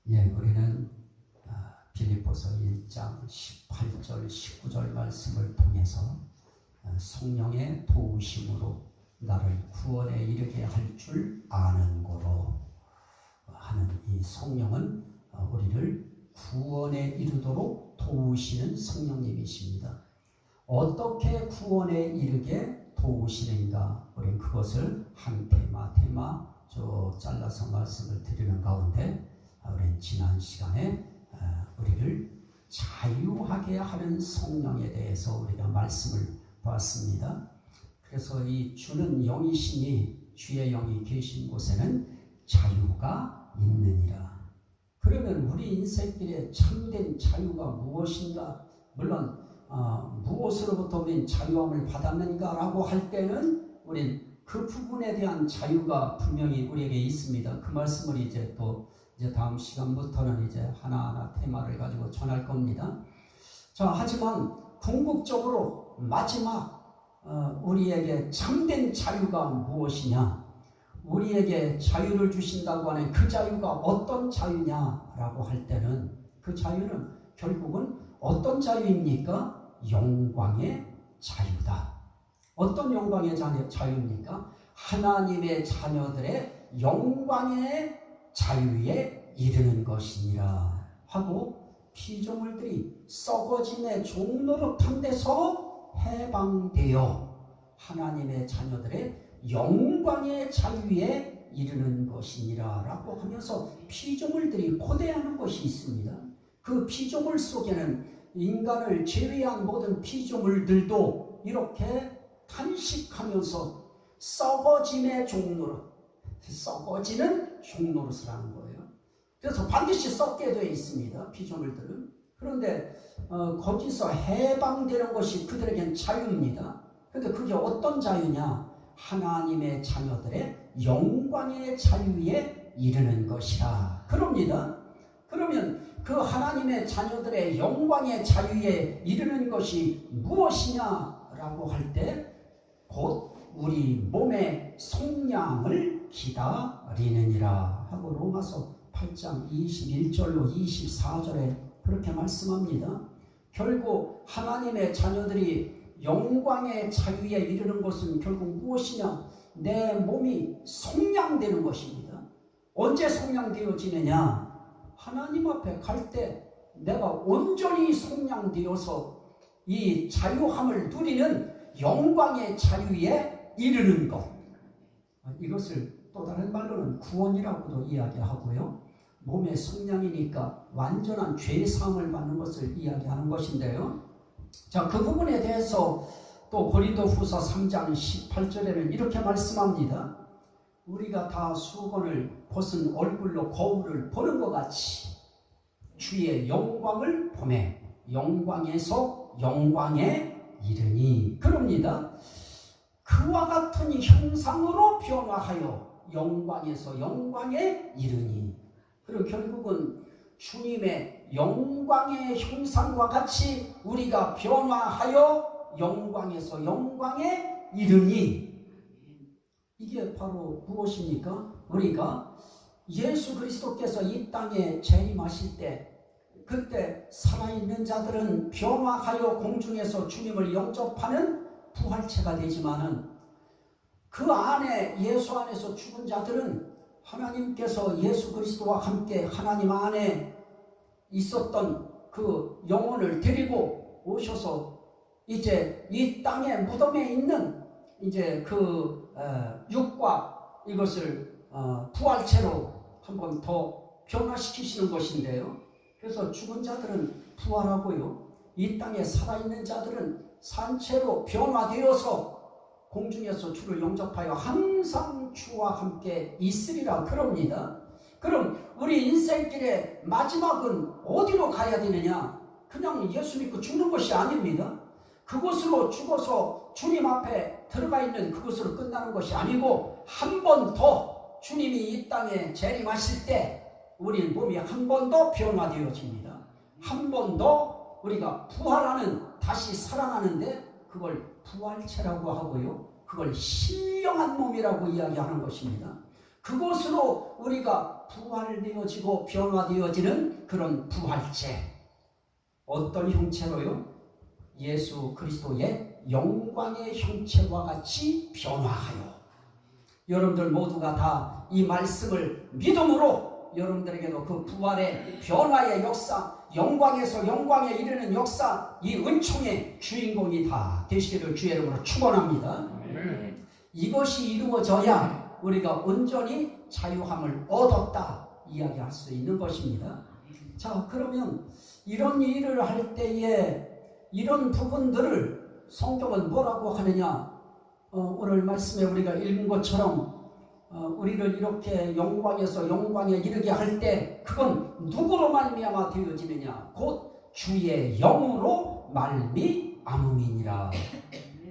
예, 우리는 빌립보서 1장 18절, 19절 말씀을 통해서 성령의 도우심으로 나를 구원에 이르게 할 줄 아는 고로 하는 이 성령은 우리를 구원에 이르도록 도우시는 성령님이십니다. 어떻게 구원에 이르게 도우시는가? 우리는 그것을 한 테마 잘라서 말씀을 드리는 가운데 우리는 지난 시간에 우리를 자유하게 하는 성령에 대해서 우리가 말씀을 봤습니다. 그래서 이 주는 영이시니 주의 영이 계신 곳에는 자유가 있느니라. 그러면 우리 인생길에 참된 자유가 무엇인가? 물론 무엇으로부터 우리는 자유함을 받았는가 라고 할 때는 우리는 그 부분에 대한 자유가 분명히 우리에게 있습니다. 그 말씀을 이제 다음 시간부터는 이제 하나하나 테마를 가지고 전할 겁니다. 자, 하지만 궁극적으로 마지막 우리에게 참된 자유가 무엇이냐? 우리에게 자유를 주신다고 하는 그 자유가 어떤 자유냐라고 할 때는 그 자유는 결국은 어떤 자유입니까? 영광의 자유다. 어떤 영광의 자유입니까? 하나님의 자녀들의 영광의 자유에 이르는 것이니라 하고 피조물들이 썩어짐의 종노릇한 데서 해방되어 하나님의 자녀들의 영광의 자유에 이르는 것이니라 라고 하면서 피조물들이 고대하는 것이 있습니다. 그 피조물 속에는 인간을 제외한 모든 피조물들도 이렇게 탄식하면서 썩어짐의 종노릇, 썩어지는 종노릇을 하는 거예요. 그래서 반드시 썩게 되어 있습니다. 피조물들은. 그런데 거기서 해방되는 것이 그들에겐 자유입니다. 그런데 그게 어떤 자유냐? 하나님의 자녀들의 영광의 자유에 이르는 것이라 그럽니다. 그러면 그 하나님의 자녀들의 영광의 자유에 이르는 것이 무엇이냐라고 할 때 곧 우리 몸의 속량을 기다리느니라 하고 로마서 8장 21절로 24절에 그렇게 말씀합니다. 결국 하나님의 자녀들이 영광의 자유에 이르는 것은 결국 무엇이냐? 내 몸이 속량되는 것입니다. 언제 속량되어지느냐? 하나님 앞에 갈 때 내가 온전히 속량되어서 이 자유함을 누리는 영광의 자유에 이르는 것. 이것을 또 다른 말로는 구원이라고도 이야기하고요. 몸의 속량이니까 완전한 죄사함을 받는 것을 이야기하는 것인데요. 자, 그 부분에 대해서 또 고린도후서 3장 18절에는 이렇게 말씀합니다. 우리가 다 수건을 벗은 얼굴로 거울을 보는 것 같이 주의 영광을 보매 영광에서 영광에 이르니 그럽니다. 그와 같은 형상으로 변화하여 영광에서 영광에 이르니. 그리고 결국은 주님의 영광의 형상과 같이 우리가 변화하여 영광에서 영광에 이르니. 이게 바로 무엇입니까? 우리가 예수 그리스도께서 이 땅에 재림하실 때 그때 살아있는 자들은 변화하여 공중에서 주님을 영접하는 부활체가 되지만은 그 안에 예수 안에서 죽은 자들은 하나님께서 예수 그리스도와 함께 하나님 안에 있었던 그 영혼을 데리고 오셔서 이제 이 땅의 무덤에 있는 이제 그 육과 이것을 부활체로 한 번 더 변화시키시는 것인데요. 그래서 죽은 자들은 부활하고요. 이 땅에 살아있는 자들은 산채로 변화되어서 공중에서 주를 영접하여 항상 주와 함께 있으리라 그럽니다. 그럼 우리 인생길의 마지막은 어디로 가야 되느냐? 그냥 예수 믿고 죽는 것이 아닙니다. 그곳으로 죽어서 주님 앞에 들어가 있는 그곳으로 끝나는 것이 아니고 한 번 더 주님이 이 땅에 재림하실 때 우리 몸이 한 번 더 변화되어집니다. 한 번 더 우리가 부활하는, 다시 살아나는데 그걸 부활체라고 하고요. 그걸 신령한 몸이라고 이야기하는 것입니다. 그곳으로 우리가 부활되어지고 변화되어지는 그런 부활체. 어떤 형체로요? 예수 그리스도의 영광의 형체와 같이 변화하여. 여러분들 모두가 다 이 말씀을 믿음으로 여러분들에게도 그 부활의 변화의 역사, 영광에서 영광에 이르는 역사, 이 은총의 주인공이 다 되시기를 주의 이름으로 축원합니다. 이것이 이루어져야 우리가 온전히 자유함을 얻었다 이야기할 수 있는 것입니다. 자, 그러면 이런 일을 할 때에 이런 부분들을 성경은 뭐라고 하느냐? 오늘 말씀에 우리가 읽은 것처럼 우리를 이렇게 영광에서 영광에 이르게 할 때 그건 누구로 말미암아 되어지느냐? 곧 주의 영으로 말미암음이니라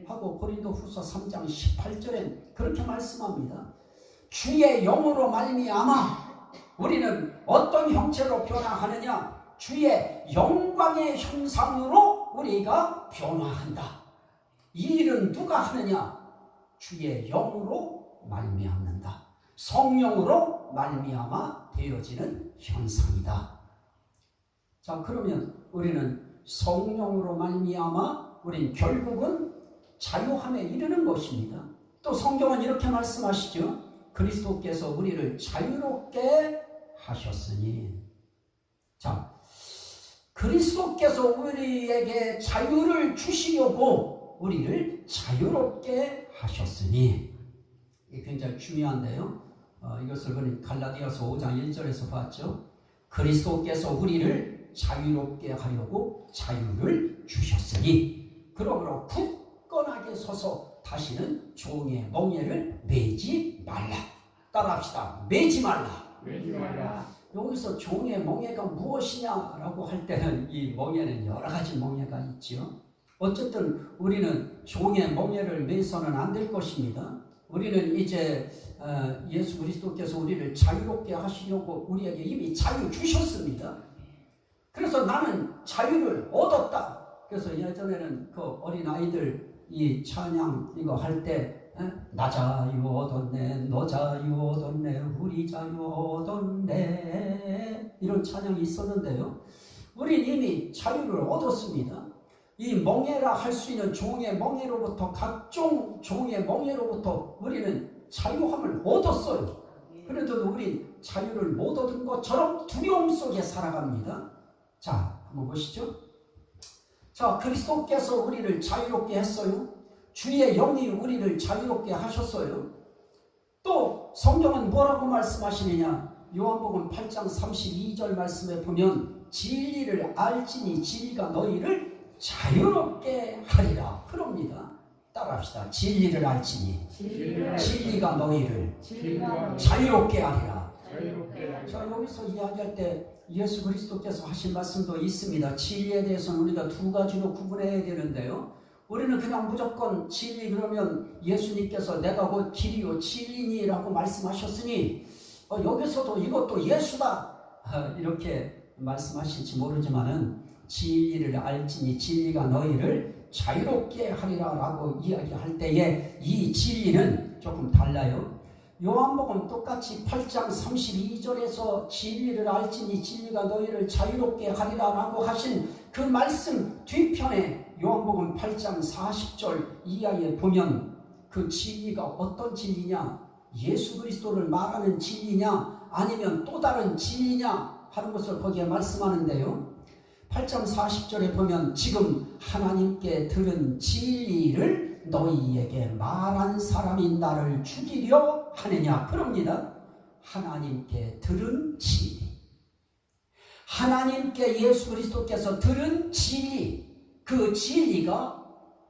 하고 고린도후서 3장 18절엔 그렇게 말씀합니다. 주의 영으로 말미암아 우리는 어떤 형체로 변화하느냐? 주의 영광의 형상으로 우리가 변화한다. 이 일은 누가 하느냐? 주의 영으로 말미암는다. 성령으로 말미암아 되어지는 현상이다. 자, 그러면 우리는 성령으로 말미암아 우린 결국은 자유함에 이르는 것입니다. 또 성경은 이렇게 말씀하시죠. 그리스도께서 우리를 자유롭게 하셨으니. 자, 그리스도께서 우리에게 자유를 주시려고 우리를 자유롭게 하셨으니. 이게 굉장히 중요한데요. 이것을 우리 갈라디아서 5장 1절에서 봤죠. 그리스도께서 우리를 자유롭게 하려고 자유를 주셨으니 그러므로 굳건하게 서서 다시는 종의 멍에를 매지 말라. 따라합시다. 매지 말라. 매지 말라. 여기서 종의 멍에가 무엇이냐라고 할 때는 이 멍에는 여러 가지 멍에가 있죠. 어쨌든 우리는 종의 멍에를 매서는 안 될 것입니다. 우리는 이제 예수 그리스도께서 우리를 자유롭게 하시려고 우리에게 이미 자유 주셨습니다. 그래서 나는 자유를 얻었다. 그래서 예전에는 그 어린아이들 이 찬양 이거 할 때 나 자유 얻었네, 너 자유 얻었네, 우리 자유 얻었네 이런 찬양이 있었는데요. 우린 이미 자유를 얻었습니다. 이 멍에라 할 수 있는 종의 멍에로부터 각종 종의 멍에로부터 우리는 자유함을 얻었어요. 그래도 우린 자유를 못 얻은 것처럼 두려움 속에 살아갑니다. 자, 한번 보시죠. 자, 그리스도께서 우리를 자유롭게 했어요. 주의 영이 우리를 자유롭게 하셨어요. 또 성경은 뭐라고 말씀하시느냐? 요한복음 8장 32절 말씀에 보면 진리를 알지니 진리가 너희를 자유롭게 하리라. 그럽니다. 따라합시다. 진리를 알지니 진리가 너희를 자유롭게 하리라. 자, 여기서 이야기할 때 예수 그리스도께서 하신 말씀도 있습니다. 진리에 대해서는 우리가 두 가지로 구분해야 되는데요. 우리는 그냥 무조건 진리 그러면 예수님께서 내가 곧 길이요 진리니라고 말씀하셨으니 여기서도 이것도 예수다 이렇게 말씀하실지 모르지만은 진리를 알지니 진리가 너희를 자유롭게 하리라 라고 이야기할 때에 이 진리는 조금 달라요. 요한복음 똑같이 8장 32절에서 진리를 알지니 진리가 너희를 자유롭게 하리라 라고 하신 그 말씀 뒤편에 요한복음 8장 40절 이하에 보면 그 진리가 어떤 진리냐? 예수 그리스도를 말하는 진리냐? 아니면 또 다른 진리냐? 하는 것을 거기에 말씀하는데요. 8장 40절에 보면 지금 하나님께 들은 진리를 너희에게 말한 사람이 나를 죽이려 하느냐? 그럽니다. 하나님께 들은 진리. 하나님께 예수 그리스도께서 들은 진리. 그 진리가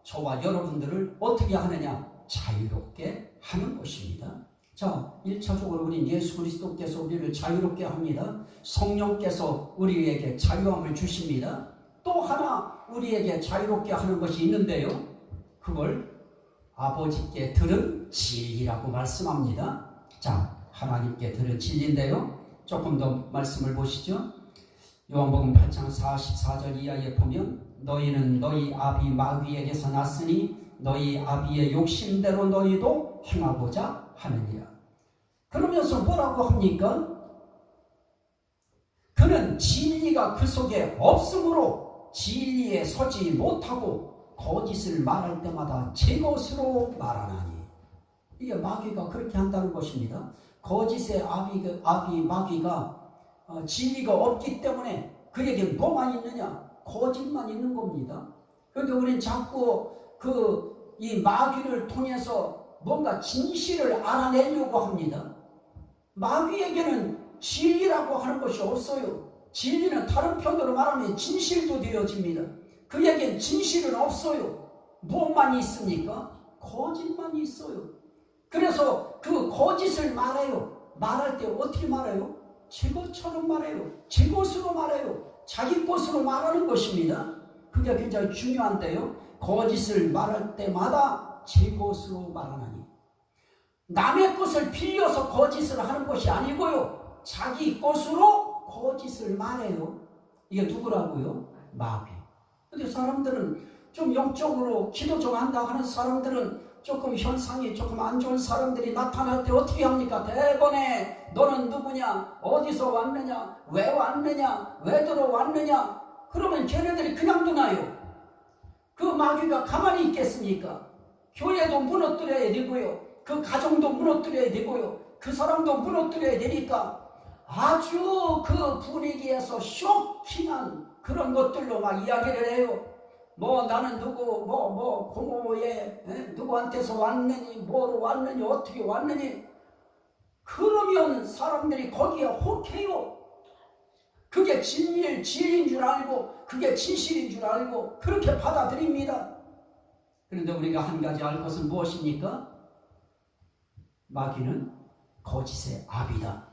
저와 여러분들을 어떻게 하느냐? 자유롭게 하는 것입니다. 자, 1차적으로 우린 예수 그리스도께서 우리를 자유롭게 합니다. 성령께서 우리에게 자유함을 주십니다. 또 하나 우리에게 자유롭게 하는 것이 있는데요. 그걸 아버지께 들은 진리라고 말씀합니다. 자, 하나님께 들은 진리인데요. 조금 더 말씀을 보시죠. 요한복음 8장 44절 이하에 보면 너희는 너희 아비 마귀에게서 났으니 너희 아비의 욕심대로 너희도 행하고자 하느니라. 그러면서 뭐라고 합니까? 그는 진리가 그 속에 없으므로 진리에 서지 못하고 거짓을 말할 때마다 제 것으로 말하나니. 이게 마귀가 그렇게 한다는 것입니다. 거짓의 아비 마귀가 진리가 없기 때문에 그에게 뭐만 있느냐? 거짓만 있는 겁니다. 그런데 우리는 자꾸 이 마귀를 통해서 뭔가 진실을 알아내려고 합니다. 마귀에게는 진리라고 하는 것이 없어요. 진리는 다른 편으로 말하면 진실도 되어집니다. 그에겐 진실은 없어요. 무엇만 있습니까? 거짓만 있어요. 그래서 그 거짓을 말해요. 말할 때 어떻게 말해요? 제 것처럼 말해요. 제 것으로 말해요. 자기 것으로 말하는 것입니다. 그게 굉장히 중요한데요. 거짓을 말할 때마다 제 것으로 말하나니. 남의 것을 빌려서 거짓을 하는 것이 아니고요. 자기 것으로 거짓을 말해요. 이게 누구라고요? 마귀. 근데 사람들은 좀 영적으로 기도 좀 한다 하는 사람들은 조금 현상이 조금 안 좋은 사람들이 나타날 때 어떻게 합니까? 대번에 너는 누구냐? 어디서 왔느냐? 왜 왔느냐? 왜 들어왔느냐? 그러면 걔네들이 그냥 두나요? 그 마귀가 가만히 있겠습니까? 교회도 무너뜨려야 되고요. 그 가정도 무너뜨려야 되고요. 그 사람도 무너뜨려야 되니까 아주 그 분위기에서 쇼킹한 그런 것들로 막 이야기를 해요. 뭐 나는 누구 공호에 누구한테서 왔느니 뭐로 왔느니 어떻게 왔느니. 그러면 사람들이 거기에 혹해요. 그게 진리인 줄 알고 그게 진실인 줄 알고 그렇게 받아들입니다. 그런데 우리가 한 가지 알 것은 무엇입니까? 마귀는 거짓의 아비다.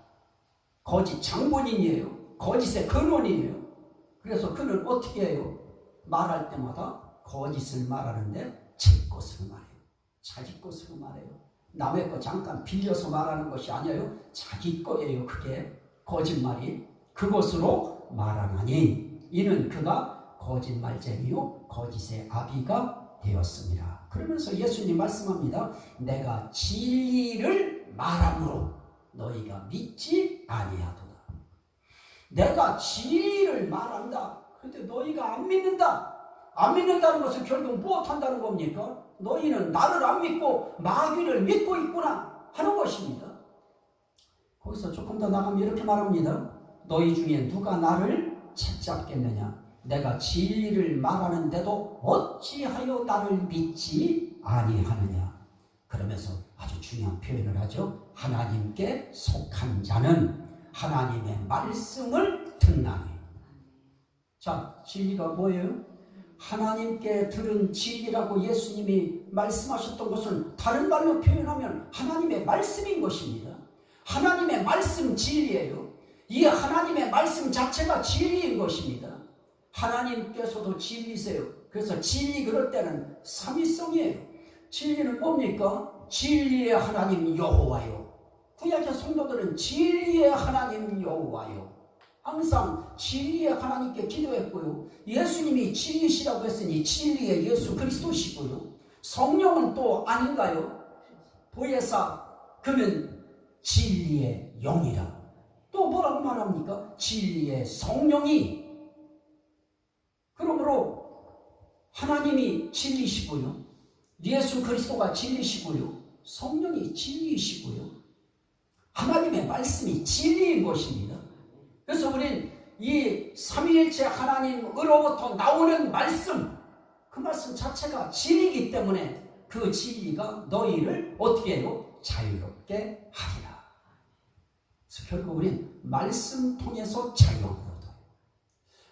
거짓 장본인이에요. 거짓의 근원이에요. 그래서 그는 어떻게 해요? 말할 때마다 거짓을 말하는데 제 것으로 말해요. 자기 것으로 말해요. 남의 거 잠깐 빌려서 말하는 것이 아니에요. 자기 거예요. 그게 거짓말이. 그것으로 말하나니 이는 그가 거짓말쟁이요 거짓의 아비가 되었습니다. 그러면서 예수님 말씀합니다. 내가 진리를 말함으로 너희가 믿지 아니하도다. 내가 진리를 말한다. 그런데 너희가 안 믿는다. 안 믿는다는 것은 결국 무엇한다는 겁니까? 너희는 나를 안 믿고 마귀를 믿고 있구나 하는 것입니다. 거기서 조금 더 나가면 이렇게 말합니다. 너희 중에 누가 나를 책잡겠느냐? 내가 진리를 말하는데도 어찌하여 나를 믿지 아니하느냐? 그러면서 아주 중요한 표현을 하죠. 하나님께 속한 자는 하나님의 말씀을 듣나니. 자, 진리가 뭐예요? 하나님께 들은 진리라고 예수님이 말씀하셨던 것은 다른 말로 표현하면 하나님의 말씀인 것입니다. 하나님의 말씀 진리예요. 이 하나님의 말씀 자체가 진리인 것입니다. 하나님께서도 진리세요. 그래서 진리 그럴 때는 삼위성이에요. 진리는 뭡니까? 진리의 하나님 여호와요. 구약의 성도들은 진리의 하나님 여호와요. 항상 진리의 하나님께 기도했고요. 예수님이 진리시라고 했으니 진리의 예수 그리스도시고요. 성령은 또 아닌가요? 보혜사 그는 진리의 영이라. 또 뭐라고 말합니까? 진리의 성령이. 그러므로 하나님이 진리시고요. 예수 그리스도가 진리시고요. 성령이 진리시고요. 하나님의 말씀이 진리인 것입니다. 그래서 우린 이 삼위일체 하나님으로부터 나오는 말씀, 그 말씀 자체가 진리이기 때문에 그 진리가 너희를 어떻게 해요? 자유롭게 하리라. 그래서 결국 우린 말씀 통해서 자유를 얻어요.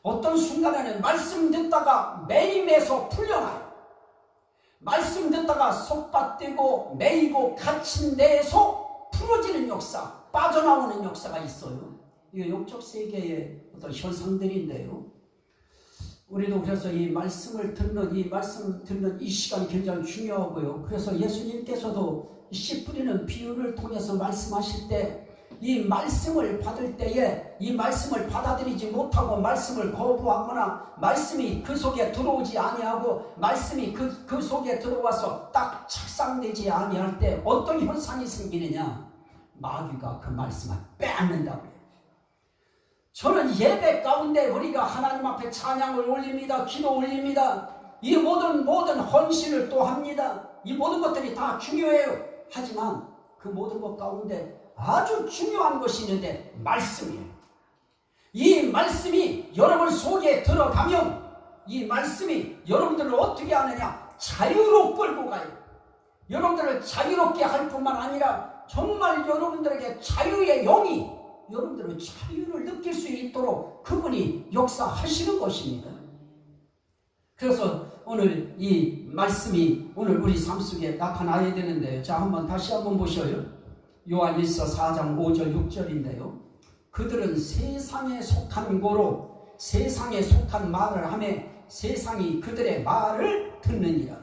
어떤 순간에는 말씀 듣다가 매임에서 풀려나요. 말씀 듣다가 속박되고 매이고 갇힌 데에서 풀어지는 역사, 빠져나오는 역사가 있어요. 이게 영적 세계의 어떤 현상들인데요. 우리도 그래서 이 말씀을 듣는 이 시간이 굉장히 중요하고요. 그래서 예수님께서도 씨 뿌리는 비유를 통해서 말씀하실 때 이 말씀을 받을 때에 이 말씀을 받아들이지 못하고 말씀을 거부하거나 말씀이 그 속에 들어오지 아니하고 말씀이 그 속에 들어와서 딱 착상되지 아니할 때 어떤 현상이 생기느냐? 마귀가 그 말씀을 빼앗는다고 해요. 저는 예배 가운데 우리가 하나님 앞에 찬양을 올립니다. 기도 올립니다. 이 모든 헌신을 또 합니다. 이 모든 것들이 다 중요해요. 하지만 그 모든 것 가운데 아주 중요한 것이 있는데 말씀이에요. 이 말씀이 여러분 속에 들어가면 이 말씀이 여러분들을 어떻게 하느냐? 자유로 끌고 가요. 여러분들을 자유롭게 할 뿐만 아니라 정말 여러분들에게 자유의 영이 여러분들은 자유를 느낄 수 있도록 그분이 역사하시는 것입니다. 그래서 오늘 이 말씀이 오늘 우리 삶 속에 나타나야 되는데요. 자, 다시 한번 보셔요. 요한일서 4장 5절 6절인데요. 그들은 세상에 속한 고로 세상에 속한 말을 하며 세상이 그들의 말을 듣느니라.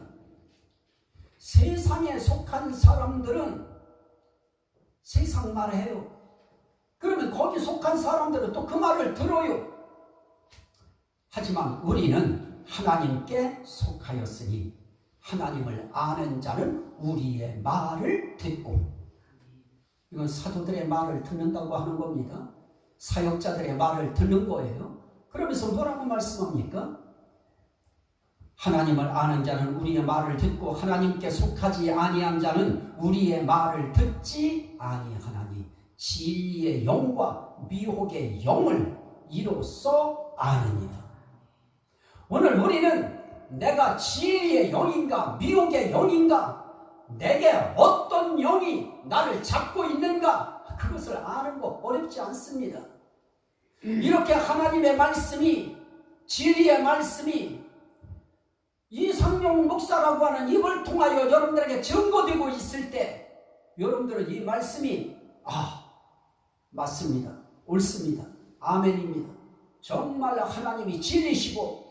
세상에 속한 사람들은 세상 말을 해요. 그러면 거기 속한 사람들은 또 그 말을 들어요. 하지만 우리는 하나님께 속하였으니 하나님을 아는 자는 우리의 말을 듣고, 이건 사도들의 말을 듣는다고 하는 겁니다. 사역자들의 말을 듣는 거예요. 그러면서 뭐라고 말씀합니까? 하나님을 아는 자는 우리의 말을 듣고 하나님께 속하지 아니한 자는 우리의 말을 듣지 아니하나니 진리의 영과 미혹의 영을 이로써 아느니라. 오늘 우리는 내가 진리의 영인가 미혹의 영인가, 내게 어떤 영이 나를 잡고 있는가, 그것을 아는 거 어렵지 않습니다. 이렇게 하나님의 말씀이, 진리의 말씀이 이상용 목사라고 하는 입을 통하여 여러분들에게 증거되고 있을 때 여러분들은 이 말씀이 맞습니다, 옳습니다, 아멘입니다, 정말 하나님이 진리시고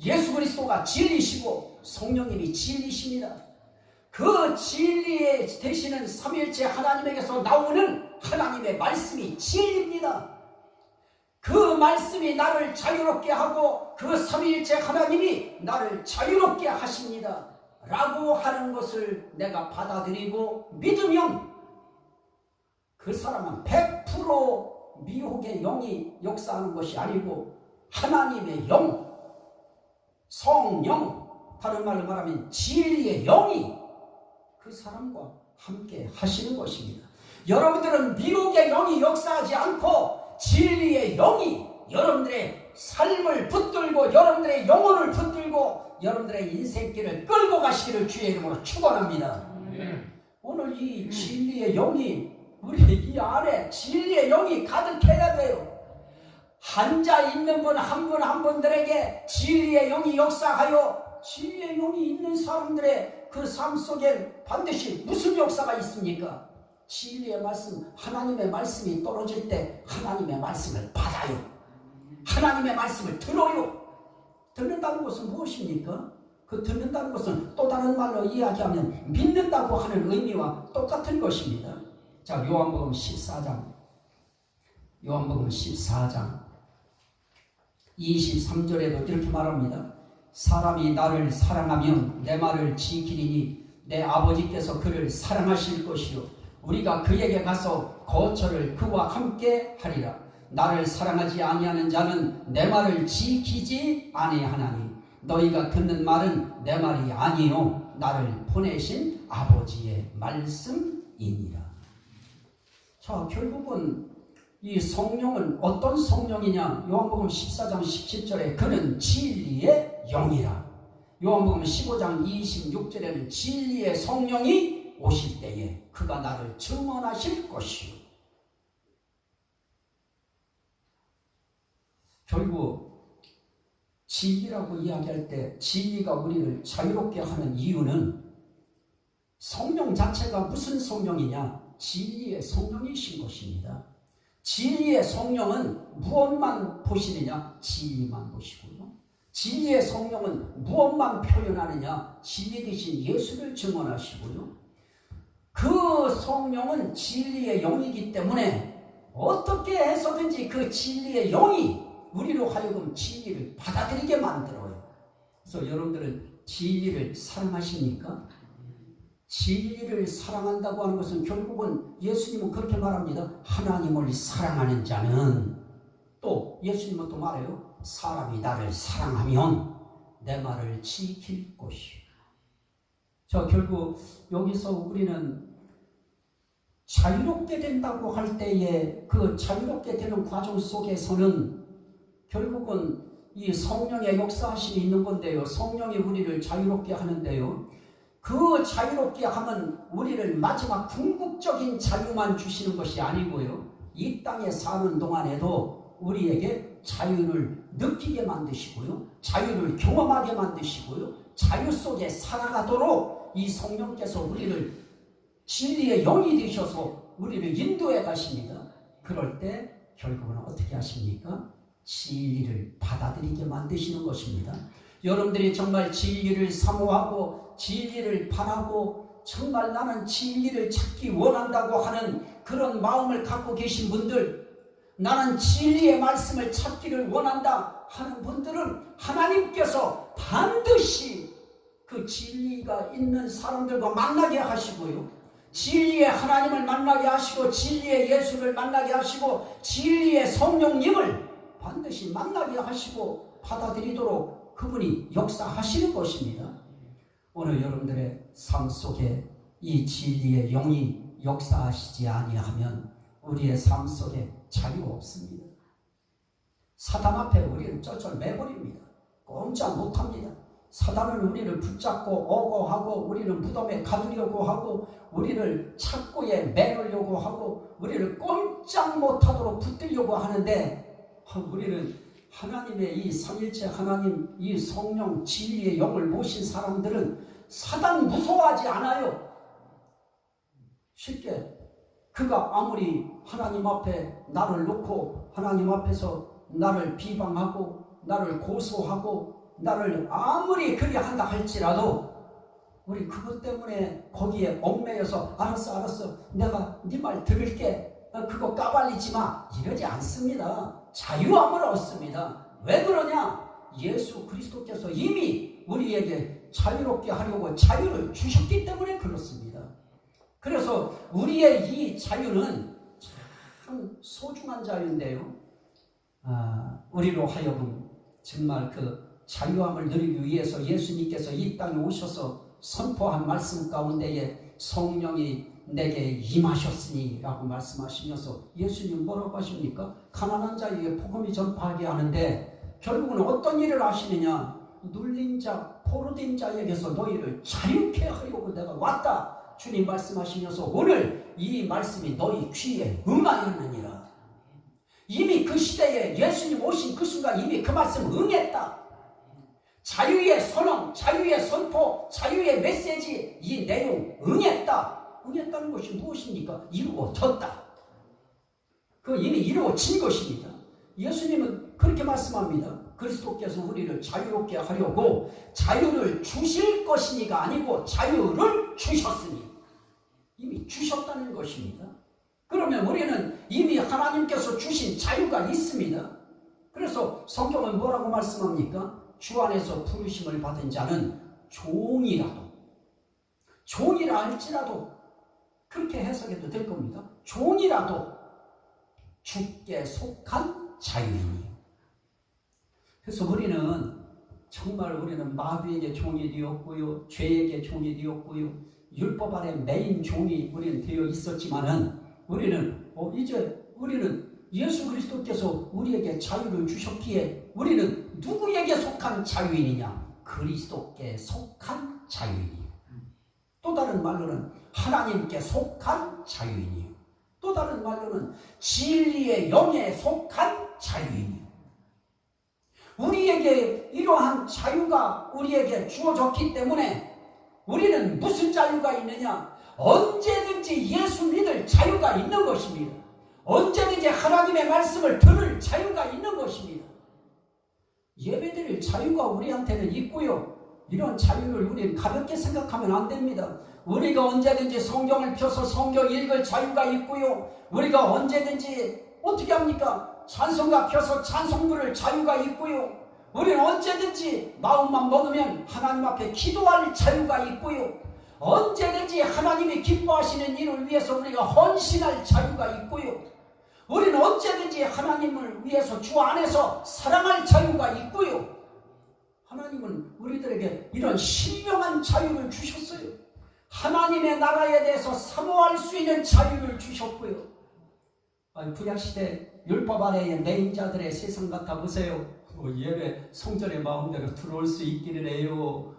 예수 그리스도가 진리시고 성령님이 진리십니다. 그 진리에 되시는 삼위일체 하나님에게서 나오는 하나님의 말씀이 진리입니다. 그 말씀이 나를 자유롭게 하고 그 삼위일체 하나님이 나를 자유롭게 하십니다 라고 하는 것을 내가 받아들이고 믿으면 그 사람은 100% 미혹의 영이 역사하는 것이 아니고 하나님의 영, 성령, 다른 말로 말하면 진리의 영이 그 사람과 함께 하시는 것입니다. 여러분들은 미혹의 영이 역사하지 않고 진리의 영이 여러분들의 삶을 붙들고 여러분들의 영혼을 붙들고 여러분들의 인생길을 끌고 가시기를 주의 이름으로 축원합니다. 오늘 이 진리의 영이 우리 이 안에 진리의 영이 가득해야 돼요. 앉아 있는 분 한 분 한 분들에게 진리의 영이 역사하여 진리의 영이 있는 사람들의 그 삶 속에 반드시 무슨 역사가 있습니까? 진리의 말씀, 하나님의 말씀이 떨어질 때 하나님의 말씀을 받아요. 하나님의 말씀을 들어요. 듣는다는 것은 무엇입니까? 그 듣는다는 것은 또 다른 말로 이야기하면 믿는다고 하는 의미와 똑같은 것입니다. 자, 요한복음 14장 23절에도 이렇게 말합니다. 사람이 나를 사랑하면 내 말을 지키리니 내 아버지께서 그를 사랑하실 것이요 우리가 그에게 가서 거처를 그와 함께 하리라. 나를 사랑하지 아니하는 자는 내 말을 지키지 아니하나니 너희가 듣는 말은 내 말이 아니요 나를 보내신 아버지의 말씀이니라. 자, 결국은 이 성령은 어떤 성령이냐? 요한복음 14장 17절에 그는 진리의 영이라. 요한복음 15장 26절에는 진리의 성령이 오실 때에 그가 나를 증언하실 것이요. 결국 진리라고 이야기할 때 진리가 우리를 자유롭게 하는 이유는 성령 자체가 무슨 성령이냐? 진리의 성령이신 것입니다. 진리의 성령은 무엇만 보시느냐? 진리만 보시고요. 진리의 성령은 무엇만 표현하느냐? 진리 되신 예수를 증언하시고요. 그 성령은 진리의 영이기 때문에 어떻게 해서든지 그 진리의 영이 우리로 하여금 진리를 받아들이게 만들어요. 그래서 여러분들은 진리를 사랑하십니까? 진리를 사랑한다고 하는 것은 결국은 예수님은 그렇게 말합니다. 하나님을 사랑하는 자는 또 예수님은 또 말해요. 사람이 나를 사랑하면 내 말을 지킬 것이요. 저 결국 여기서 우리는 자유롭게 된다고 할 때에 그 자유롭게 되는 과정 속에서는 결국은 이 성령의 역사하심이 있는 건데요. 성령이 우리를 자유롭게 하는데요. 그 자유롭게 하면 우리를 마지막 궁극적인 자유만 주시는 것이 아니고요. 이 땅에 사는 동안에도 우리에게 자유를 느끼게 만드시고요. 자유를 경험하게 만드시고요. 자유 속에 살아가도록 이 성령께서 우리를 진리의 영이 되셔서 우리를 인도해 가십니다. 그럴 때 결국은 어떻게 하십니까? 진리를 받아들이게 만드시는 것입니다. 여러분들이 정말 진리를 사모하고 진리를 바라고 정말 나는 진리를 찾기 원한다고 하는 그런 마음을 갖고 계신 분들, 나는 진리의 말씀을 찾기를 원한다 하는 분들은 하나님께서 반드시 그 진리가 있는 사람들과 만나게 하시고요. 진리의 하나님을 만나게 하시고 진리의 예수를 만나게 하시고 진리의 성령님을 반드시 만나게 하시고 받아들이도록 그분이 역사하시는 것입니다. 오늘 여러분들의 삶 속에 이 진리의 영이 역사하시지 아니하면 우리의 삶 속에 자유가 없습니다. 사단 앞에 우리는 쩔쩔매버립니다. 꼼짝 못합니다. 사단은 우리를 붙잡고 억어하고 우리를 무덤에 가두려고 하고 우리를 착고에 매놓으려고 하고 우리를 꼼짝 못하도록 붙들려고 하는데 우리는 하나님의 이 삼일체 하나님 이 성령 진리의 영을 모신 사람들은 사단 무서워하지 않아요. 쉽게 그가 아무리 하나님 앞에 나를 놓고 하나님 앞에서 나를 비방하고 나를 고소하고 나를 아무리 그리 한다 할지라도 우리 그것 때문에 거기에 얽매여서 알았어 내가 네 말 들을게 그거 까발리지 마 이러지 않습니다. 자유함을 얻습니다. 왜 그러냐? 예수 그리스도께서 이미 우리에게 자유롭게 하려고 자유를 주셨기 때문에 그렇습니다. 그래서 우리의 이 자유는 참 소중한 자유인데요. 우리로 하여금 정말 그 자유함을 누리기 위해서 예수님께서 이 땅에 오셔서 선포한 말씀 가운데에 성령이 내게 임하셨으니 라고 말씀하시면서 예수님 뭐라고 하십니까? 가난한 자에게 복음이 전파하게 하는데 결국은 어떤 일을 하시느냐? 눌린 자, 포로된 자에게서 너희를 자유케 하려고 내가 왔다. 주님 말씀하시면서 오늘 이 말씀이 너희 귀에 응하였느니라. 이미 그 시대에 예수님 오신 그 순간 이미 그 말씀 응했다. 자유의 선언, 자유의 선포, 자유의 메시지 이 내용 응했다. 응했다는 것이 무엇입니까? 이루어졌다. 그 이미 이루어진 것입니다. 예수님은 그렇게 말씀합니다. 그리스도께서 우리를 자유롭게 하려고 자유를 주실 것이니가 아니고 자유를 주셨으니 이미 주셨다는 것입니다. 그러면 우리는 이미 하나님께서 주신 자유가 있습니다. 그래서 성경은 뭐라고 말씀합니까? 주 안에서 부르심을 받은 자는 종이라 할지라도 그렇게 해석해도 될 겁니다. 종이라도 주께 속한 자유이니. 그래서 우리는 정말 우리는 마귀에게 종이 되었고요. 죄에게 종이 되었고요. 율법 아래 메인 종이 우리는 되어 있었지만은 우리는 예수 그리스도께서 우리에게 자유를 주셨기에 우리는 누구에게 속한 자유인이냐? 그리스도께 속한 자유인이요. 또 다른 말로는 하나님께 속한 자유인이요. 또 다른 말로는 진리의 영에 속한 자유인이요. 우리에게 이러한 자유가 우리에게 주어졌기 때문에 우리는 무슨 자유가 있느냐? 언제든지 예수 믿을 자유가 있는 것입니다. 언제든지 하나님의 말씀을 들을 자유가 있는 것입니다. 예배드릴 자유가 우리한테는 있고요. 이런 자유를 우리는 가볍게 생각하면 안 됩니다. 우리가 언제든지 성경을 펴서 성경 읽을 자유가 있고요. 우리가 언제든지 어떻게 합니까? 찬송가 펴서 찬송 부를 자유가 있고요. 우리는 언제든지 마음만 먹으면 하나님 앞에 기도할 자유가 있고요. 언제든지 하나님이 기뻐하시는 일을 위해서 우리가 헌신할 자유가 있고요. 우리는 언제든지 하나님을 위해서 주 안에서 사랑할 자유가 있고요. 하나님은 우리들에게 이런 신령한 자유를 주셨어요. 하나님의 나라에 대해서 사모할 수 있는 자유를 주셨고요. 구약시대 율법 아래의 내인자들의 세상 같아 보세요. 예배 성전에 마음대로 들어올 수 있기를 해요.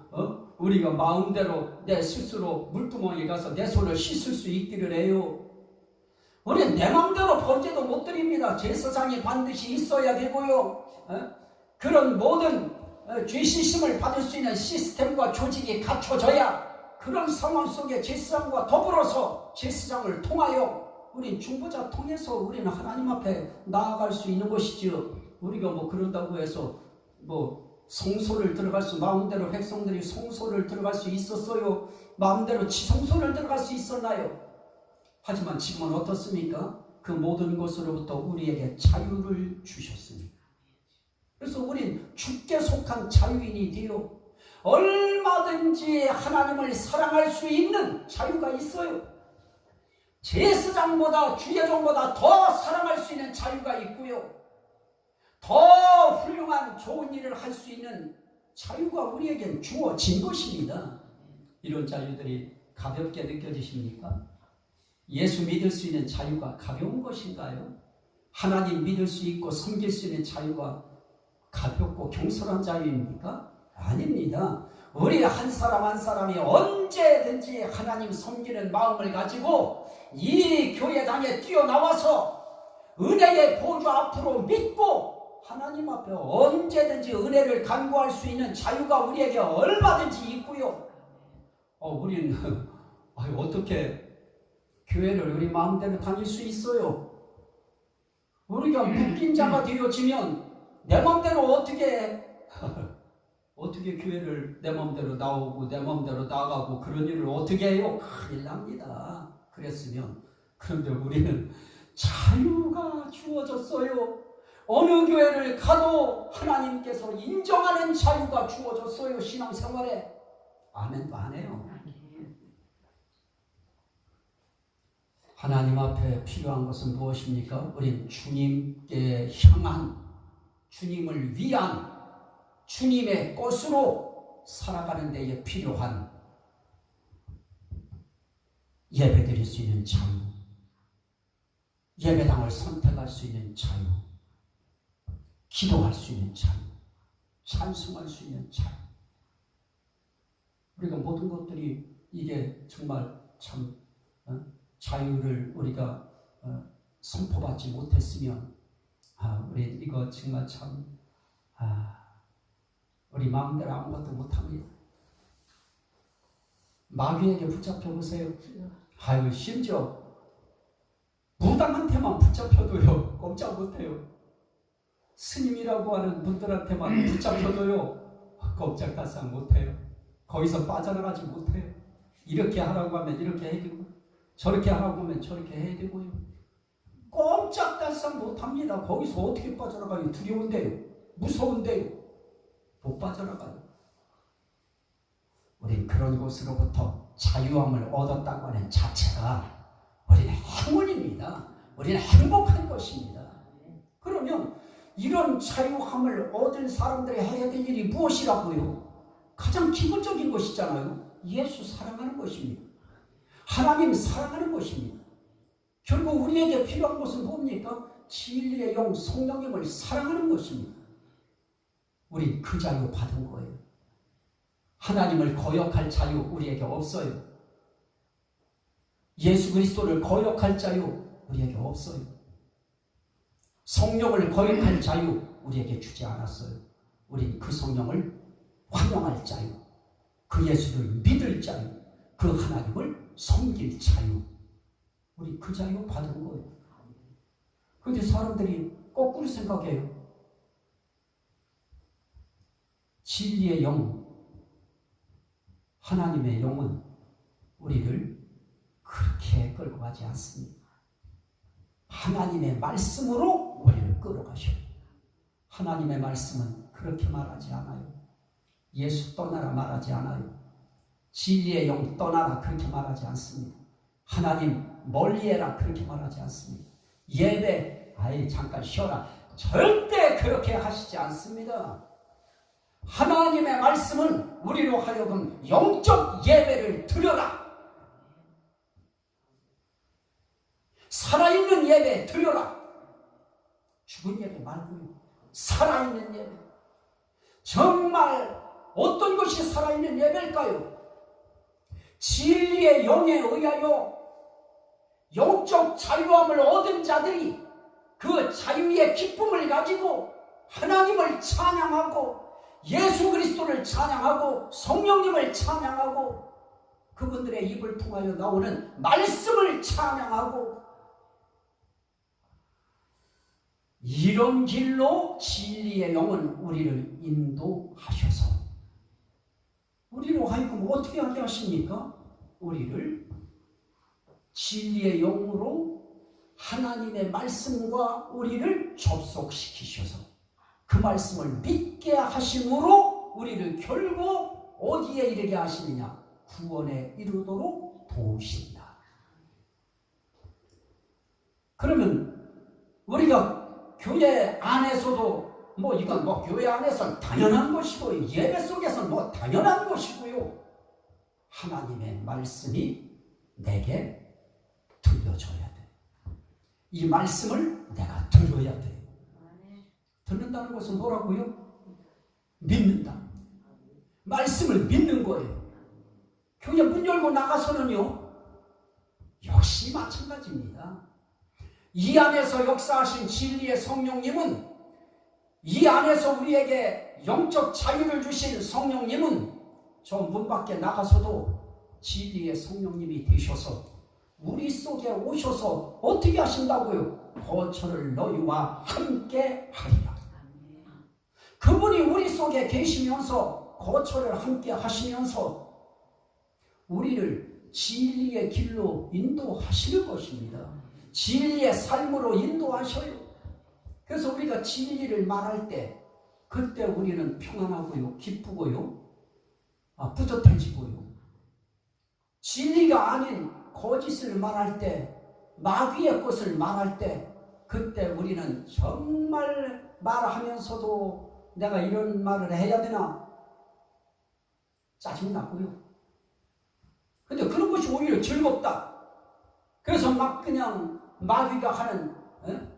우리가 마음대로 내 스스로 물두멍에 가서 내 손을 씻을 수 있기를 해요. 우리는 내 마음대로 번제도 못 드립니다. 제사장이 반드시 있어야 되고요. 그런 모든 죄 씻음을 받을 수 있는 시스템과 조직이 갖춰져야 그런 상황 속에 제사장과 더불어서 제사장을 통하여 우리 중보자 통해서 우리는 하나님 앞에 나아갈 수 있는 것이지요. 우리가 그런다고 해서 성소를 들어갈 수, 마음대로 백성들이 성소를 들어갈 수 있었어요? 마음대로 지성소를 들어갈 수 있었나요? 하지만 지금은 어떻습니까? 그 모든 것으로부터 우리에게 자유를 주셨습니다. 그래서 우린 주께 속한 자유인이 되어 얼마든지 하나님을 사랑할 수 있는 자유가 있어요. 제사장보다 주예종보다 더 사랑할 수 있는 자유가 있고요. 더 훌륭한 좋은 일을 할 수 있는 자유가 우리에겐 주어진 것입니다. 이런 자유들이 가볍게 느껴지십니까? 예수 믿을 수 있는 자유가 가벼운 것인가요? 하나님 믿을 수 있고 섬길 수 있는 자유가 가볍고 경솔한 자유입니까? 아닙니다. 우리 한 사람 한 사람이 언제든지 하나님 섬기는 마음을 가지고 이 교회당에 뛰어나와서 은혜의 보좌 앞으로 믿고 하나님 앞에 언제든지 은혜를 간구할 수 있는 자유가 우리에게 얼마든지 있고요. 우리는 어떻게 교회를 우리 마음대로 다닐 수 있어요? 우리가 묶인 자가 되어지면 내 마음대로 어떻게 교회를 내 마음대로 나오고 내 마음대로 나가고 그런 일을 어떻게 해요? 큰일 납니다. 그런데 우리는 자유가 주어졌어요. 어느 교회를 가도 하나님께서 인정하는 자유가 주어졌어요. 신앙생활에. 아멘도 안 해요. 하나님 앞에 필요한 것은 무엇입니까? 우린 주님께 향한, 주님을 위한, 주님의 것으로 살아가는 데에 필요한 예배드릴 수 있는 자유, 예배당을 선택할 수 있는 자유, 기도할 수 있는 자유, 찬송할 수 있는 자유. 우리가 모든 것들이 이게 정말 참 자유를 우리가 선포받지 못했으면 우리 이거 정말 참 우리 마음대로 아무것도 못합니다. 마귀에게 붙잡혀 보세요. 심지어 무당한테만 붙잡혀도요 꼼짝 못해요. 스님이라고 하는 분들한테만 붙잡혀도요 꼼짝달싹 못해요. 거기서 빠져나가지 못해요. 이렇게 하라고 하면 이렇게 해야 되고 저렇게 하라고 하면 저렇게 해야 되고요. 꼼짝달싹 못합니다. 거기서 어떻게 빠져나가요? 두려운데요. 무서운데요. 못 빠져나가요. 우린 그런 곳으로부터 자유함을 얻었다고 하는 자체가 우리는 행운입니다. 우리는 행복한 것입니다. 그러면 이런 자유함을 얻은 사람들이 해야 될 일이 무엇이라고요? 가장 기본적인 것이잖아요. 예수 사랑하는 것입니다. 하나님 사랑하는 것입니다. 결국 우리에게 필요한 것은 뭡니까? 진리의 영 성령님을 사랑하는 것입니다. 우린 그 자유 받은 거예요. 하나님을 거역할 자유 우리에게 없어요. 예수 그리스도를 거역할 자유 우리에게 없어요. 성령을 거역할 자유 우리에게 주지 않았어요. 우린 그 성령을 환영할 자유, 그 예수를 믿을 자유, 그 하나님을 섬길 자유, 우리 그 자유 받은 거예요. 그런데 사람들이 거꾸로 생각해요. 진리의 영, 하나님의 영은 우리를 그렇게 끌고 가지 않습니다. 하나님의 말씀으로 우리를 끌어가셔요. 하나님의 말씀은 그렇게 말하지 않아요. 예수 떠나라 말하지 않아요. 진리의 영 떠나라 그렇게 말하지 않습니다. 하나님 멀리해라 그렇게 말하지 않습니다. 예배, 아이 잠깐 쉬어라. 절대 그렇게 하시지 않습니다. 하나님의 말씀은 우리로 하여금 영적 예배를 드려라. 살아있는 예배 드려라. 죽은 예배 말고요. 살아있는 예배. 정말 어떤 것이 살아있는 예배일까요? 진리의 영에 의하여 영적 자유함을 얻은 자들이 그 자유의 기쁨을 가지고 하나님을 찬양하고 예수 그리스도를 찬양하고 성령님을 찬양하고 그분들의 입을 통하여 나오는 말씀을 찬양하고 이런 길로 진리의 영은 우리를 인도하셔서 우리로 하여금 어떻게 하게 하십니까? 우리를 진리의 영으로 하나님의 말씀과 우리를 접속시키셔서 그 말씀을 믿게 하심으로 우리를 결국 어디에 이르게 하시느냐? 구원에 이르도록 도우신다. 그러면 우리가 교회 안에서도 이건 교회 안에서는 당연한 것이고 예배 속에서는 당연한 것이고요. 하나님의 말씀이 내게 들려줘야 돼. 이 말씀을 내가 들어야 돼. 듣는다는 것은 뭐라고요? 믿는다. 말씀을 믿는 거예요. 교회 문 열고 나가서는요, 역시 마찬가지입니다. 이 안에서 역사하신 진리의 성령님은, 이 안에서 우리에게 영적 자유를 주신 성령님은 저 문 밖에 나가서도 진리의 성령님이 되셔서 우리 속에 오셔서 어떻게 하신다고요? 거처를 너희와 함께 하리라. 그분이 우리 속에 계시면서 거처를 함께 하시면서 우리를 진리의 길로 인도하시는 것입니다. 진리의 삶으로 인도하셔요. 그래서 우리가 진리를 말할 때 그때 우리는 평안하고요, 기쁘고요, 뿌듯해지고요. 진리가 아닌 거짓을 말할 때, 마귀의 것을 말할 때 그때 우리는 정말 말하면서도 내가 이런 말을 해야 되나 짜증나고요. 근데 그런 것이 오히려 즐겁다. 그래서 막 그냥 마귀가 하는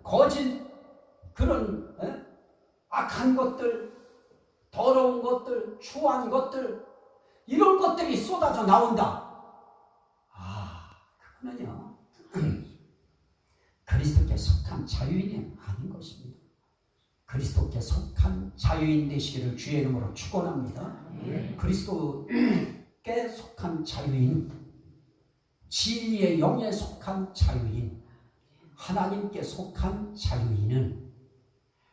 거짓 그런 악한 것들, 더러운 것들, 추한 것들, 이런 것들이 쏟아져 나온다. 그거는요 그리스도께 속한 자유인이 아닌 것입니다. 그리스도께 속한 자유인 되시기를 주의 이름으로 축원합니다. 그리스도께 속한 자유인, 진리의 영에 속한 자유인, 하나님께 속한 자유인은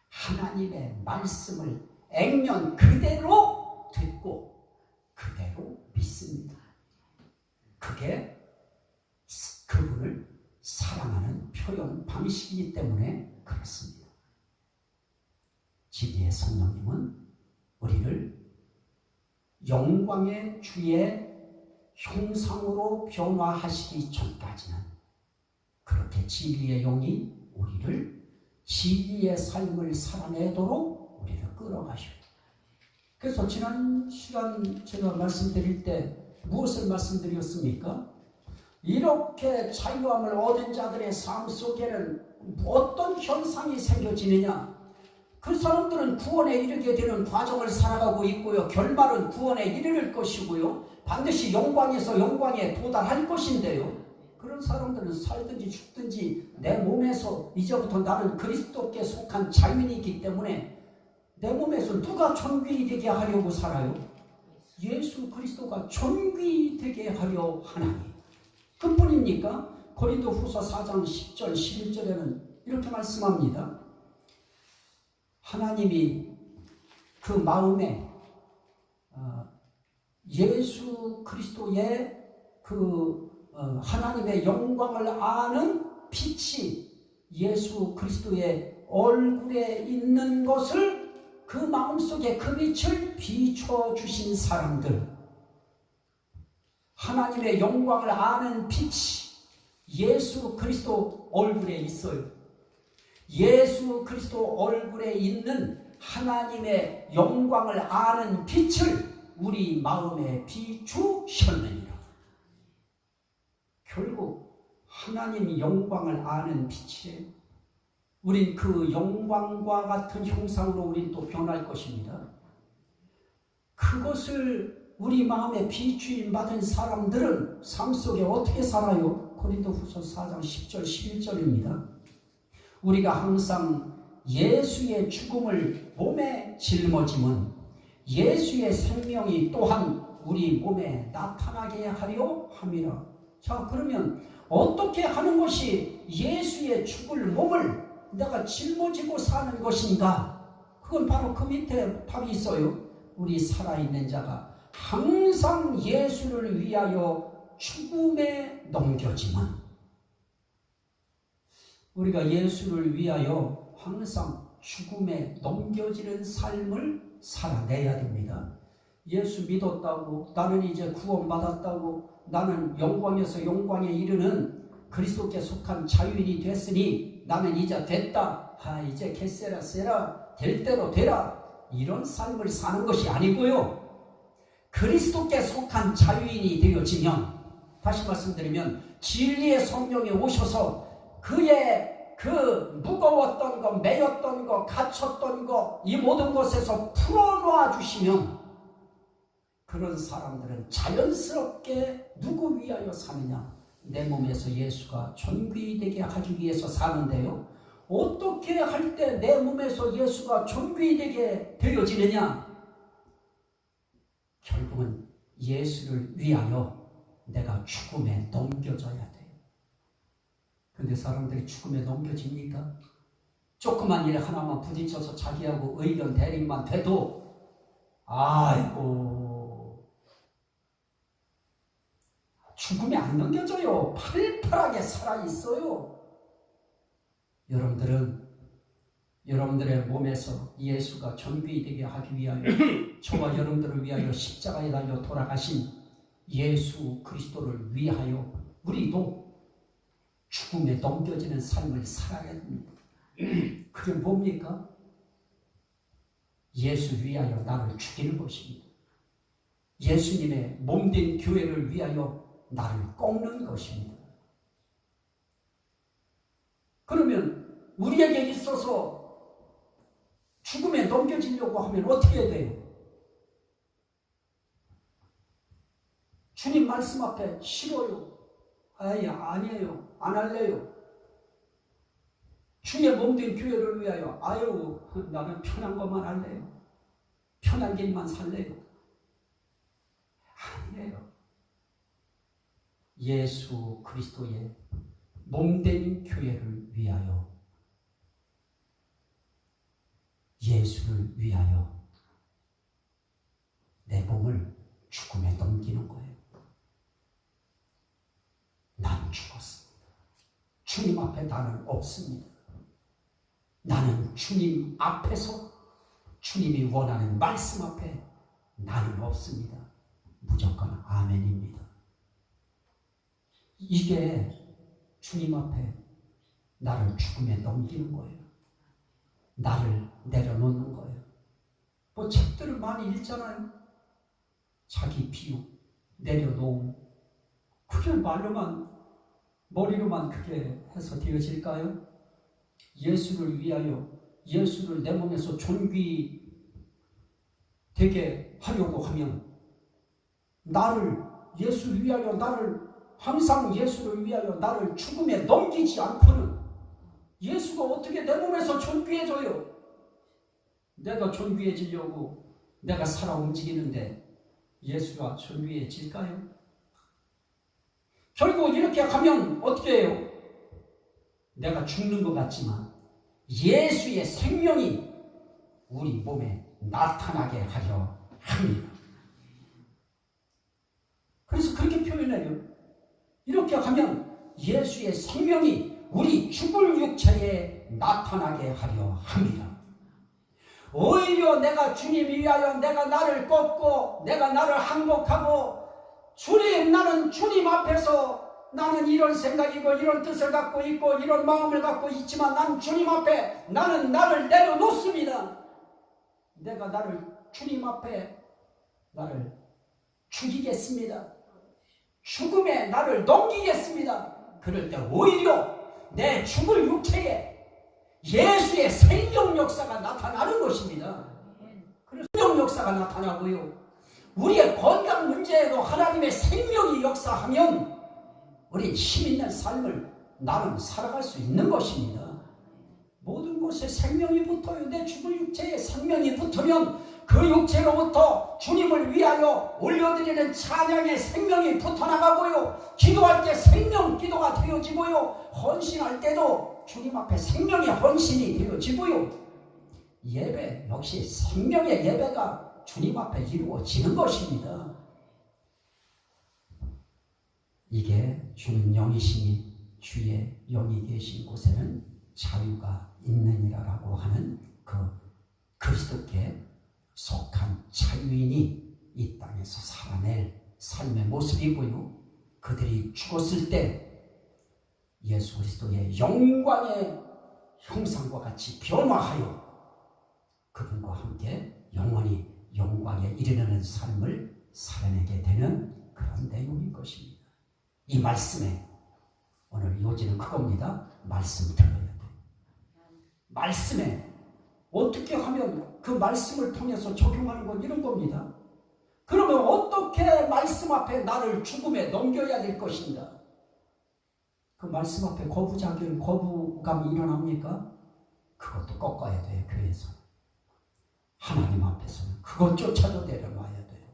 하나님의 말씀을 액면 그대로 듣고 그대로 믿습니다. 그게 그분을 사랑하는 표현 방식이기 때문에 그렇습니다. 진리의 성령님은 우리를 영광의 주의 형상으로 변화하시기 전까지는 그렇게 진리의 영이 우리를 진리의 삶을 살아내도록 우리를 끌어가셔요. 그래서 지난 시간 제가 말씀드릴 때 무엇을 말씀드렸습니까? 이렇게 자유함을 얻은 자들의 삶 속에는 어떤 현상이 생겨지느냐? 그 사람들은 구원에 이르게 되는 과정을 살아가고 있고요. 결말은 구원에 이르를 것이고요. 반드시 영광에서 영광에 도달할 것인데요. 그런 사람들은 살든지 죽든지 내 몸에서 이제부터 나는 그리스도께 속한 자유인이기 때문에 내 몸에서 누가 존귀 되게 하려고 살아요? 예수 그리스도가 존귀 되게 하려 하나니. 그뿐입니까? 고린도후서 4장 10절 11절에는 이렇게 말씀합니다. 하나님이 그 마음에 예수 그리스도의 하나님의 영광을 아는 빛이 예수 그리스도의 얼굴에 있는 것을 그 마음속에 그 빛을 비춰주신 사람들, 하나님의 영광을 아는 빛이 예수 그리스도 얼굴에 있어요. 예수 그리스도 얼굴에 있는 하나님의 영광을 아는 빛을 우리 마음에 비추셨느니라. 결국 하나님 영광을 아는 빛이에요. 우린 그 영광과 같은 형상으로 우린 또 변할 것입니다. 그것을 우리 마음에 비추임 받은 사람들은 삶 속에 어떻게 살아요? 고린도후서 4장 10절 11절입니다. 우리가 항상 예수의 죽음을 몸에 짊어짐은 예수의 생명이 또한 우리 몸에 나타나게 하려 함이라. 자, 그러면 어떻게 하는 것이 예수의 죽을 몸을 내가 짊어지고 사는 것인가? 그건 바로 그 밑에 답이 있어요. 우리 살아있는 자가 항상 예수를 위하여 죽음에 넘겨지면, 우리가 예수를 위하여 항상 죽음에 넘겨지는 삶을 살아내야 됩니다. 예수 믿었다고, 나는 이제 구원받았다고, 나는 영광에서 영광에 이르는 그리스도께 속한 자유인이 됐으니 나는 이제 됐다, 이제 개세라 세라, 될 대로 되라, 이런 삶을 사는 것이 아니고요. 그리스도께 속한 자유인이 되어지면, 다시 말씀드리면 진리의 성령이 오셔서 그의 그 무거웠던 것, 매였던 것, 갇혔던 것, 이 모든 것에서 풀어놓아 주시면 그런 사람들은 자연스럽게 누구 위하여 사느냐? 내 몸에서 예수가 존귀 되게 하기 위해서 사는데요. 어떻게 할 때 내 몸에서 예수가 존귀 되게 되어지느냐? 결국은 예수를 위하여 내가 죽음에 넘겨져야 돼요. 근데 사람들이 죽음에 넘겨집니까? 조그만 일 하나만 부딪혀서 자기하고 의견 대립만 돼도 아이고, 죽음에 안 넘겨져요. 팔팔하게 살아있어요. 여러분들은 여러분들의 몸에서 예수가 존귀되게 하기 위하여 저와 여러분들을 위하여 십자가에 달려 돌아가신 예수 그리스도를 위하여 우리도 죽음에 넘겨지는 삶을 살아야 됩니다. 그게 뭡니까? 예수 위하여 나를 죽이는 것입니다. 예수님의 몸된 교회를 위하여 나를 꺾는 것입니다. 그러면 우리에게 있어서 죽음에 넘겨지려고 하면 어떻게 해야 돼요? 주님 말씀 앞에 싫어요. 아니에요. 안 할래요. 주의 몸된 교회를 위하여 나는 편한 것만 할래요. 편한 길만 살래요. 아니에요. 예수 그리스도의 몸된 교회를 위하여, 예수를 위하여 내 몸을 죽음에 넘기는 거예요. 나는 죽었습니다. 주님 앞에 나는 없습니다. 나는 주님 앞에서 주님이 원하는 말씀 앞에 나는 없습니다. 무조건 아멘입니다. 이게 주님 앞에 나를 죽음에 넘기는 거예요. 나를 내려놓는 거예요. 뭐 책들을 많이 읽잖아요. 자기 비유, 내려놓음. 그게 말로만, 머리로만 그게 해서 되어질까요? 예수를 위하여, 예수를 내 몸에서 존귀 되게 하려고 하면 나를, 예수를 위하여 나를, 항상 예수를 위하여 나를 죽음에 넘기지 않고는 예수가 어떻게 내 몸에서 존귀해져요? 내가 존귀해지려고 내가 살아 움직이는데 예수가 존귀해질까요? 결국 이렇게 하면 어떻게 해요? 내가 죽는 것 같지만 예수의 생명이 우리 몸에 나타나게 하려 합니다. 그래서 그렇게 표현해요. 이렇게 하면 예수의 생명이 우리 죽을 육체에 나타나게 하려 합니다. 오히려 내가 주님 위하여 내가 나를 꺾고 내가 나를 항복하고 주님, 나는 주님 앞에서 나는 이런 생각이고 이런 뜻을 갖고 있고 이런 마음을 갖고 있지만 난 주님 앞에 나는 나를 내려놓습니다. 내가 나를 주님 앞에 나를 죽이겠습니다. 죽음에 나를 넘기겠습니다. 그럴 때 오히려 내 죽을 육체에 예수의 생명 역사가 나타나는 것입니다. 그래서 생명 역사가 나타나고요. 우리의 건강 문제에도 하나님의 생명이 역사하면 우리 힘있는 삶을 나름 살아갈 수 있는 것입니다. 모든 곳에 생명이 붙어요. 내 죽을 육체에 생명이 붙으면 그 육체로부터 주님을 위하여 올려드리는 찬양의 생명이 붙어나가고요. 기도할 때 생명 기도가 되어지고요. 헌신할 때도 주님 앞에 생명의 헌신이 되어지고요. 예배 역시 생명의 예배가 주님 앞에 이루어지는 것입니다. 이게 주는 영이시니 주의 영이 계신 곳에는 자유가 있느니라라고 하는 그 그리스도께 속한 자유인이 이 땅에서 살아낼 삶의 모습이고요. 그들이 죽었을 때 예수 그리스도의 영광의 형상과 같이 변화하여 그분과 함께 영원히 영광에 이르는 삶을 살아내게 되는 그런 내용인 것입니다. 이 말씀에 오늘 요지는 그겁니다. 말씀 들어야 돼요. 말씀에 어떻게 하면 그 말씀을 통해서 적용하는 건 이런 겁니다. 그러면 어떻게 말씀 앞에 나를 죽음에 넘겨야 될 것인가? 그 말씀 앞에 거부감이 일어납니까? 그것도 꺾어야 돼요. 교회에서. 하나님 앞에서는 그것조차도 내려놔야 돼요.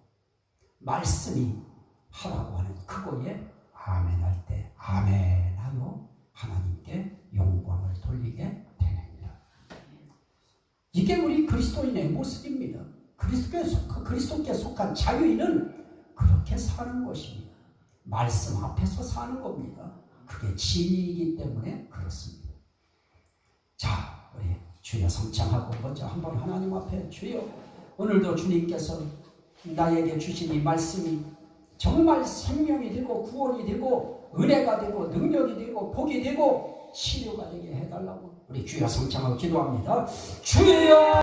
말씀이 하라고 하는 그거에 아멘 할 때 아멘 하여 하나님께 영광을 돌리게 되냅니다. 이게 우리 그리스도인의 모습입니다. 그리스도께 속한 자유인은 그렇게 사는 것입니다. 말씀 앞에서 사는 겁니다. 그게 진리이기 때문에 그렇습니다. 자, 우리 주여 성창하고 먼저 한번 하나님 앞에 주여 오늘도 주님께서 나에게 주신 이 말씀이 정말 생명이 되고 구원이 되고 은혜가 되고 능력이 되고 복이 되고 치료가 되게 해달라고 우리 주여 성창하고 기도합니다. 주여